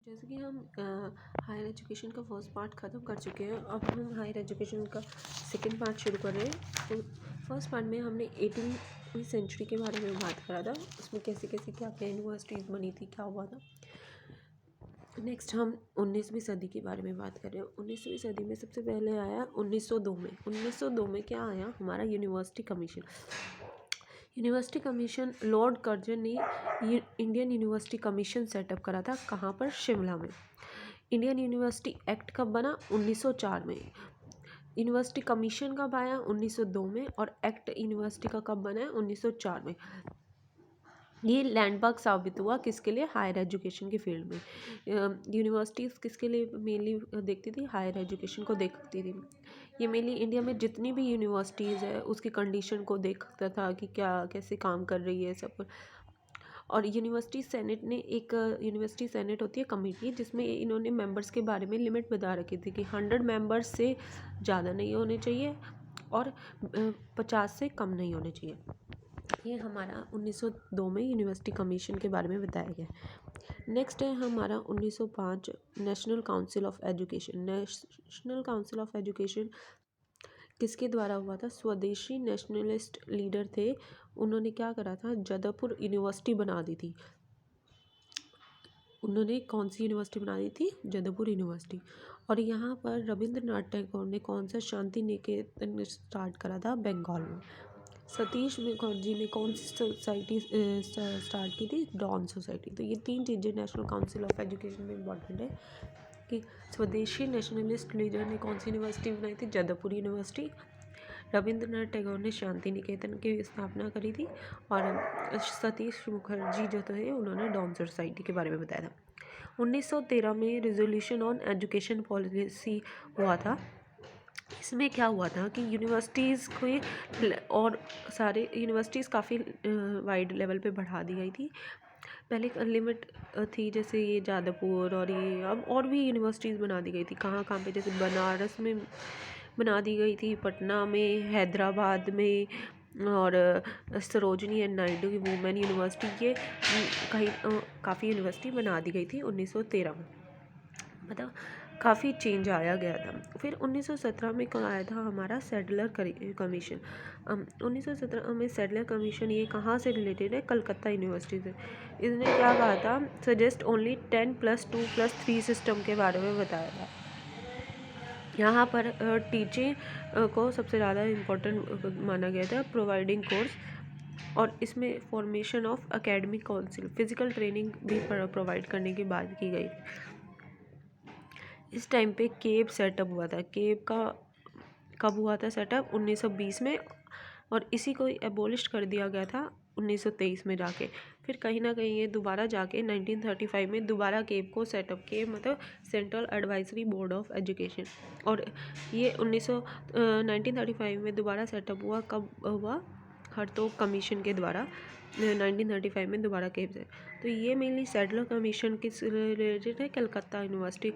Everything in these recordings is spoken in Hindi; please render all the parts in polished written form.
जैसे कि हम हायर एजुकेशन का फर्स्ट पार्ट ख़त्म कर चुके हैं। अब हम हायर एजुकेशन का सेकंड पार्ट शुरू कर रहे हैं। तो फर्स्ट पार्ट में हमने 18वीं सेंचुरी के बारे में बात करा था, उसमें कैसे कैसे क्या क्या यूनिवर्सिटीज़ बनी थी, क्या हुआ था। नेक्स्ट हम 19वीं सदी के बारे में बात कर रहे हैं। 19वीं सदी में सबसे पहले आया 1902 में। 1902 में क्या आया, हमारा university commission. University commission Lord Curzon ने इंडियन यूनिवर्सिटी कमीशन सेटअप करा था। कहाँ पर? शिमला में। इंडियन यूनिवर्सिटी एक्ट कब बना? 1904 में। यूनिवर्सिटी कमीशन कब आया? 1902 में। और एक्ट यूनिवर्सिटी का कब बना है? 1904 में। ये लैंडमार्क साबित हुआ किसके लिए? हायर एजुकेशन के फील्ड में। यूनिवर्सिटीज़ किसके लिए मेनली देखती थी? हायर एजुकेशन को देखती थी। ये मेनली इंडिया में जितनी भी यूनिवर्सिटीज़ है उसकी कंडीशन को देखता था कि क्या कैसे काम कर रही है सब। और यूनिवर्सिटी सेनेट ने एक यूनिवर्सिटी सेनेट होती है कमेटी, जिसमें इन्होंने मेंबर्स के बारे में लिमिट बता रखी थी कि 100 मेंबर्स से ज़्यादा नहीं होने चाहिए और 50 से कम नहीं होने चाहिए। ये हमारा 1902 में यूनिवर्सिटी कमीशन के बारे में बताया गया। नेक्स्ट है हमारा 1905 national council of education. National council of education किसके द्वारा हुआ था? स्वदेशी नेशनलिस्ट लीडर थे, उन्होंने क्या करा था? जादवपुर यूनिवर्सिटी बना दी थी। उन्होंने कौन सी यूनिवर्सिटी बना दी थी? जादवपुर यूनिवर्सिटी। और यहाँ पर रविंद्रनाथ टैगोर ने कौन सा शांति निकेतन स्टार्ट करा था? बंगाल में। सतीश मुखर्जी ने कौन सी सोसाइटी स्टार्ट की थी? Dawn society. तो ये तीन चीज़ें नेशनल काउंसिल ऑफ एजुकेशन में इम्पॉर्टेंट है कि स्वदेशी नेशनलिस्ट लीडर ने कौन सी यूनिवर्सिटी बनाई थी? जादवपुर यूनिवर्सिटी। रविंद्रनाथ टैगोर ने शांति निकेतन की स्थापना करी थी। और सतीश मुखर्जी जो थे उन्होंने डॉन सोसाइटी के बारे में बताया था। 1913 में रिजोल्यूशन ऑन एजुकेशन पॉलिसी हुआ था। इसमें क्या हुआ था कि यूनिवर्सिटीज़ को और सारे यूनिवर्सिटीज़ काफ़ी वाइड लेवल पे बढ़ा दी गई थी। पहले एक लिमिट थी, जैसे ये जादवपुर और ये अब और भी यूनिवर्सिटीज़ बना दी गई थी। कहाँ कहाँ पे? जैसे बनारस में बना दी गई थी, पटना में, हैदराबाद में, और सरोजनी एंड नायडू की वुमेन यूनिवर्सिटी, ये कहीं काफ़ी यूनिवर्सिटी बना दी गई थी 1913 में। मतलब काफ़ी चेंज आया गया था। फिर 1917 में आया था हमारा सैडलर कमीशन। 1917 में सैडलर कमीशन ये कहाँ से रिलेटेड है? कलकत्ता यूनिवर्सिटी से। इसने क्या कहा था? सजेस्ट ओनली 10+2+3 सिस्टम के बारे में बताया था। यहाँ पर टीचिंग को सबसे ज़्यादा इम्पोर्टेंट माना गया था, प्रोवाइडिंग कोर्स, और इसमें formation of academic council, physical training भी प्रोवाइड करने की बात की गई। इस टाइम पे केप सेटअप हुआ था। केप का कब हुआ था सेटअप? 1920 में। और इसी को एबोलिश कर दिया गया था 1923 में जाके। फिर कहीं ना कहीं ये दोबारा जाके 1935 में दोबारा केप को सेटअप किए, मतलब central advisory board of education. और ये 1935 में दोबारा सेटअप हुआ। कब हुआ? हरतोग कमीशन के द्वारा 1935 में दोबारा केप से। तो ये मेनली सैडलर कमीशन किस रिलेटेड है? कलकत्ता यूनिवर्सिटी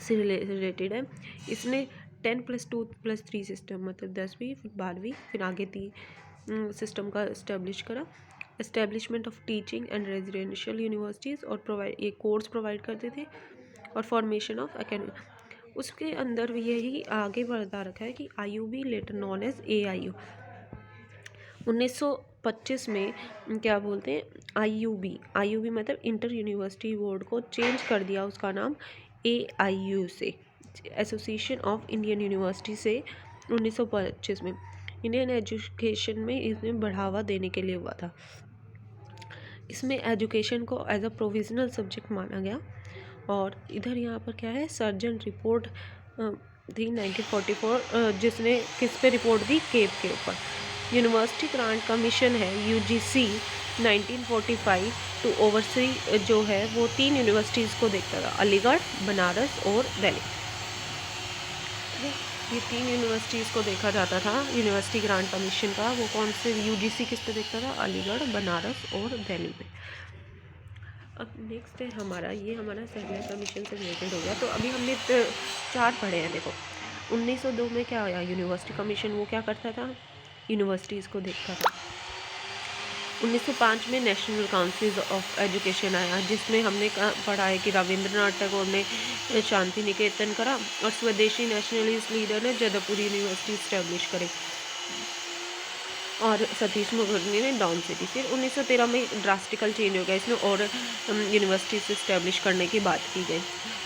से रिलेटेड है। इसने 10+2+3 सिस्टम, मतलब 10वीं फिर 12वीं फिर आगे 3 सिस्टम का इस्टेब्लिश करा। Establishment of teaching and residential universities, और ये कोर्स प्रोवाइड करते थे, और फॉर्मेशन ऑफ एकेडमी। उसके अंदर यही आगे बढ़ता रखा है कि IUB letter known as AIU। 1925 में क्या बोलते हैं? IUB मतलब इंटर यूनिवर्सिटी बोर्ड को चेंज कर दिया उसका नाम AIU से, एसोसिएशन ऑफ इंडियन यूनिवर्सिटी से। 1925 में इंडियन एजुकेशन में इसमें बढ़ावा देने के लिए हुआ था। इसमें एजुकेशन को एज अ प्रोविजनल सब्जेक्ट माना गया। और इधर यहाँ पर क्या है? सर्जन रिपोर्ट थी 1944, जिसने किस पे रिपोर्ट दी? केप के ऊपर। यूनिवर्सिटी ग्रांट कमीशन है UGC 1945 टू ओवरसी जो है वो 3 यूनिवर्सिटीज़ को देखता था, अलीगढ़, बनारस और दिल्ली। ये 3 यूनिवर्सिटीज़ को देखा जाता था यूनिवर्सिटी ग्रांट कमीशन का। वो कौन से? UGC किस पे देखता था? अलीगढ़, बनारस और दिल्ली पे। अब नेक्स्ट है हमारा, ये हमारा सैडलर कमीशन से रिलेटेड हो गया। तो अभी हमने 4 पढ़े हैं। देखो 1902 में क्या आया? University commission. वो क्या करता था? यूनिवर्सिटीज़ को देखता था। 1905 में नेशनल काउंसिल ऑफ एजुकेशन आया, जिसमें हमने पढ़ा है कि रविंद्रनाथ टैगोर ने शांति निकेतन करा और स्वदेशी नेशनलिस्ट लीडर ने जदपुर यूनिवर्सिटी इस्टेब्लिश करी और सतीश मुखर्जी ने डाउन सिटी। फिर 1913 में ड्रास्टिकल चेंज हो गया इसमें और यूनिवर्सिटीज इस्टेब्लिश करने की बात की गई।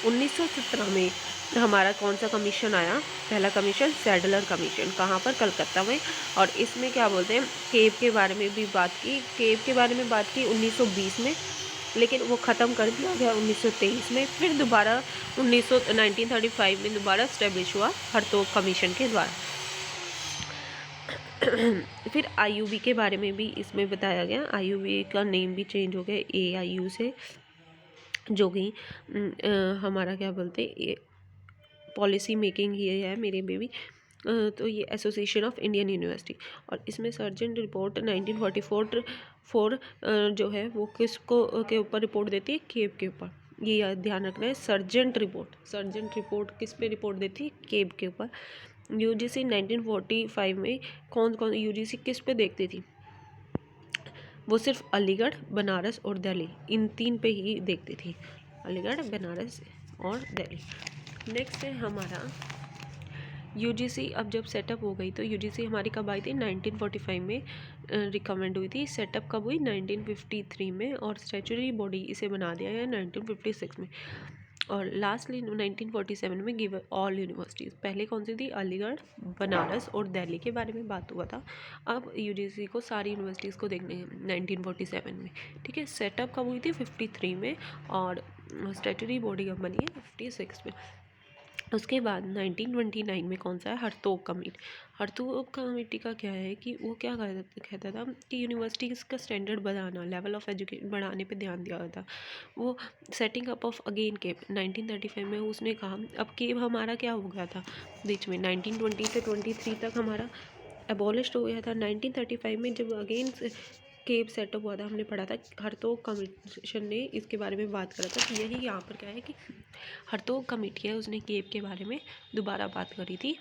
1917 में हमारा कौन सा कमीशन आया? पहला कमीशन सैडलर कमीशन, कहाँ पर? कलकत्ता में। और इसमें क्या बोलते हैं, केव के बारे में भी बात की, केव के बारे में बात की 1920 में, लेकिन वो ख़त्म कर दिया गया 1923 में। फिर दोबारा 1935 में दोबारा इस्टेब्लिश हुआ हरतोग कमीशन के द्वारा। फिर आईयूबी के बारे में भी इसमें बताया गया। आईयूबी का नेम भी चेंज हो गया AIU से, जो कि हमारा क्या बोलते हैं पॉलिसी मेकिंग ये है मेरे बेबी। तो ये एसोसिएशन ऑफ इंडियन यूनिवर्सिटी। और इसमें सर्जेंट रिपोर्ट 1944 जो है वो किसको के ऊपर रिपोर्ट देती है? केव के ऊपर। ये ध्यान रखना है, सर्जेंट रिपोर्ट किस पे रिपोर्ट देती है? केव के ऊपर। UGC 1945 में कौन कौन UGC किस पे देखती थी? वो सिर्फ अलीगढ़, बनारस और दिल्ली, इन 3 पे ही देखती थी, अलीगढ़, बनारस और दिल्ली। नेक्स्ट है हमारा UGC। अब जब सेटअप हो गई तो UGC हमारी कब आई थी? 1945 में रिकमेंड हुई थी। सेटअप कब हुई? 1953 में। और स्टैट्यूटरी बॉडी इसे बना दिया गया 1956 में। और लास्टली 1947 में गिव ऑल यूनिवर्सिटीज़। पहले कौन सी थी? अलीगढ़, बनारस और दिल्ली के बारे में बात हुआ था। अब UGC को सारी यूनिवर्सिटीज़ को देखने हैं 1947 में, ठीक है। सेटअप कब हुई थी? 53 में। और स्टैट्यूटरी बॉडी कब बनी है? 56 में। उसके बाद 1929 में कौन सा है? हरतोग कमेटी। हरतोग कमेटी का क्या है कि वो क्या कहता था कि यूनिवर्सिटीज़ का स्टैंडर्ड बढ़ाना, लेवल ऑफ एजुकेशन बढ़ाने पे ध्यान दिया था। वो सेटिंग अप ऑफ अगेन केव 1935 में उसने कहा। अब केव हमारा क्या हो गया था बीच में? 1920 से 23 तक हमारा एबॉलिश्ड हो गया था। 1935 में जब अगेन केव सेटअप हुआ था, हमने पढ़ा था हरतोग कमीशन ने इसके बारे में बात करा था। तो यही यहाँ पर क्या है कि हरतोग कमेटी है, उसने केव के बारे में दोबारा बात करी थी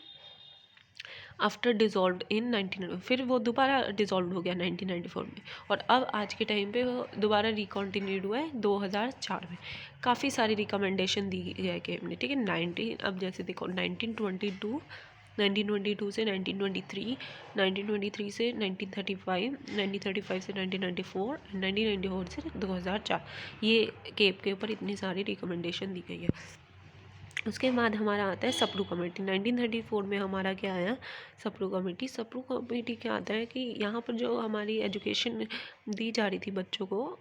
आफ्टर डिज़ोल्व इन 19, फिर वो दोबारा डिज़ोल्व हो गया 1994 में। और अब आज के टाइम पे वो दोबारा रिकॉन्टिन्यूड हुआ है 2004 में। काफ़ी सारी रिकमेंडेशन दी है केव ने, ठीक है। अब जैसे देखो 1922 से 1923, 1923 से 1935, 1935 से 1994, 1994 से 2004, ये केव के ऊपर इतनी सारी रिकमेंडेशन दी गई है। उसके बाद हमारा आता है सप्रू कमेटी। 1934 में हमारा क्या आया? सप्रू कमेटी क्या आता है कि यहाँ पर जो हमारी एजुकेशन दी जा रही थी बच्चों को,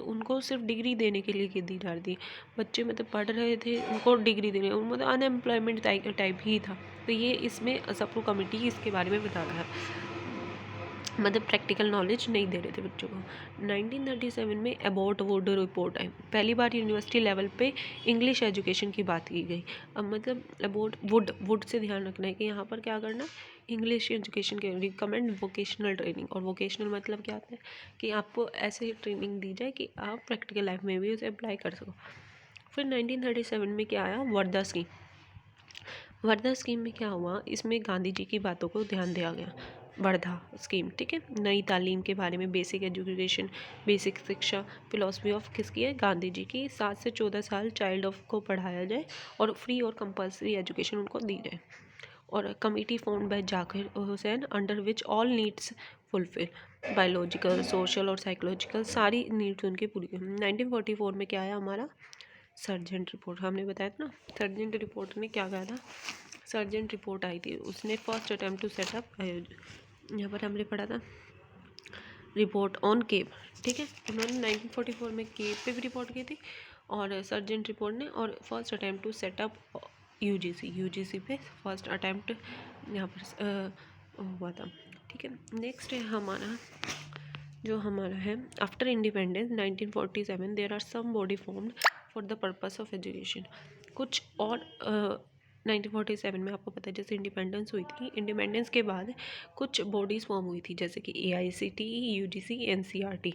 उनको सिर्फ डिग्री देने के लिए दी जा रही थी। बच्चे मतलब पढ़ रहे थे, उनको डिग्री देने, मतलब अनएम्प्लॉयमेंट टाइप ही था। तो ये इसमें सप्रू कमेटी इसके बारे में बता रहा है, मतलब प्रैक्टिकल नॉलेज नहीं दे रहे थे बच्चों को। 1937 में अबाउट वुड रिपोर्ट आई। पहली बार यूनिवर्सिटी लेवल पे इंग्लिश एजुकेशन की बात की गई। अब मतलब अबाउट वुड से ध्यान रखना है कि यहाँ पर क्या करना, इंग्लिश एजुकेशन के रिकमेंड वोकेशनल ट्रेनिंग। और वोकेशनल मतलब क्या होता है कि आपको ऐसे ट्रेनिंग दी जाए कि आप प्रैक्टिकल लाइफ में भी उसे अप्लाई कर सको। फिर 1937 में क्या आया? वर्धा स्कीम। वर्धा स्कीम में क्या हुआ? इसमें गांधी जी की बातों को ध्यान दिया गया। वर्धा स्कीम, ठीक है। नई तालीम के बारे में, बेसिक एजुकेशन, बेसिक शिक्षा, फिलॉसफी ऑफ किसकी है? गांधी जी की। 7 से 14 साल चाइल्ड ऑफ को पढ़ाया जाए और फ्री और कंपल्सरी एजुकेशन उनको दी जाए। और committee formed by Zakir Hussain under which all needs fulfil, biological, social और साइकोलॉजिकल सारी नीड्स उनकी पूरी। 1944 में क्या आया हमारा? Sergeant report. हमने बताया था ना, सर्जेंट रिपोर्ट ने क्या कहा था? सर्जेंट रिपोर्ट आई थी, उसने फर्स्ट अटैम्प्ट टू सेटअप, यहाँ पर हमने पढ़ा था रिपोर्ट ऑन केव, ठीक है। उन्होंने 1944 में केव पे भी रिपोर्ट की थी और सर्जेंट रिपोर्ट ने, और first attempt to set up UGC पे फर्स्ट अटैम्प्ट यहाँ पर हुआ था, ठीक है। नेक्स्ट है हमारा जो हमारा है after independence 1947 there are some body formed for the purpose of education. कुछ और 1947 में आपको पता है जैसे इंडिपेंडेंस हुई थी, इंडिपेंडेंस के बाद कुछ बॉडीज़ फॉर्म हुई थी जैसे कि AICTE, UGC, NCERT।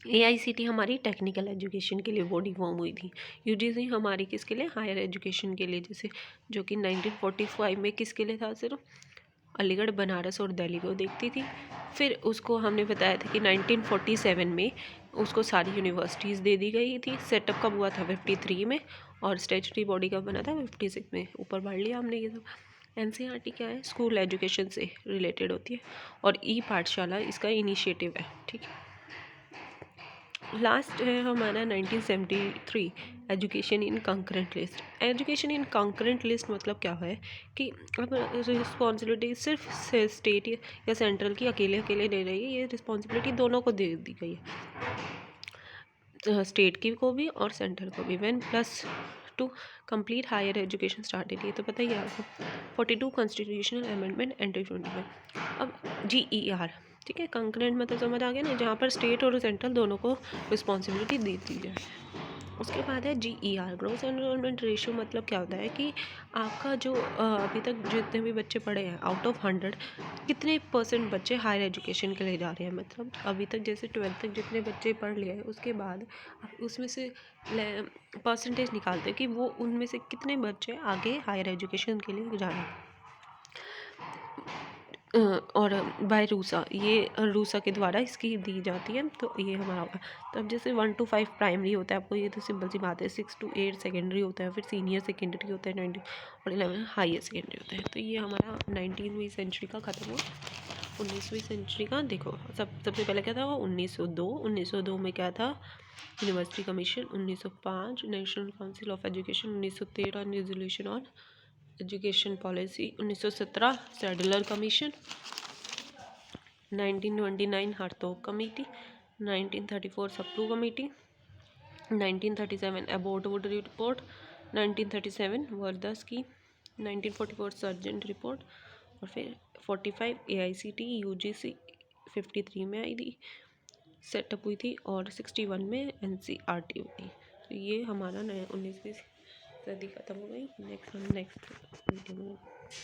AICTE हमारी टेक्निकल एजुकेशन के लिए बॉडी फॉर्म हुई थी। UGC हमारी किसके लिए? हायर एजुकेशन के लिए, जैसे जो कि 1945 में किसके लिए था? सिर्फ अलीगढ़, बनारस और दिल्ली को देखती थी। फिर उसको हमने बताया था कि 1947 में उसको सारी यूनिवर्सिटीज़ दे दी गई थी। सेटअप कब हुआ था? 53 में। और स्टैट्यूटरी बॉडी कब बना था? 56 में। ऊपर पढ़ लिया हमने ये सब। एनसीईआरटी क्या है? स्कूल एजुकेशन से रिलेटेड होती है। और ई पाठशाला इसका इनिशिएटिव है। ठीक है। लास्ट है हमारा 1973 education in concurrent list. Education in concurrent list मतलब क्या है कि अब रिस्पॉन्सिबिलिटी सिर्फ स्टेट या सेंट्रल की अकेले ले रही है, ये रिस्पॉन्सिबिलिटी दोनों को दे दी गई है, स्टेट की को भी और सेंट्रल को भी। When +2 complete higher education started, ये तो पता ही है आपको। 42 कॉन्स्टिट्यूशनल अमेंडमेंट एंड 25। अब GER, ठीक है, कंकरेंट मतलब समझ आ गया ना, जहाँ पर स्टेट और सेंट्रल दोनों को रिस्पॉन्सिबिलिटी दी जाए। उसके बाद है GER, ग्रोथ एनरोलमेंट रेशियो। मतलब क्या होता है कि आपका जो अभी तक जितने भी बच्चे पढ़े हैं, आउट ऑफ 100 कितने % बच्चे हायर एजुकेशन के लिए जा रहे हैं। मतलब अभी तक जैसे 12th तक जितने बच्चे पढ़ लिए हैं, उसके बाद उसमें से परसेंटेज निकालते हैं कि वो उनमें से कितने बच्चे आगे हायर एजुकेशन के लिए जा रहे हैं। और बाय रूसा, ये रूसा के द्वारा इसकी दी जाती है। तो ये हमारा होगा। तो अब जैसे 1 to 5 प्राइमरी होता है, आपको ये तो सिंपल सी बात है। 6 to 8 सेकेंडरी होता है, फिर सीनियर सेकेंडरी होता है 19, और 11 हायर सेकेंडरी होता है। तो ये हमारा 19वीं सेंचुरी का ख़त्म हुआ। 19वीं सेंचुरी का देखो, सबसे पहले क्या था वो 1902 में क्या था? University commission. 1905 national council of education. 1913 resolution on education policy. 1917 Sadler commission. 1929 Hartog committee. 1934 Sapru committee. 1937 Abbott Wood report. 1937 Wardha scheme. 1944 Sargent report. और फिर 45 AICT UGC 53 में आई थी, सेटअप हुई थी। और 61 में NCERT हुई थी। तो ये हमारा 19वीं सदी ख़त्म हो गई। नेक्स्ट वीडियो में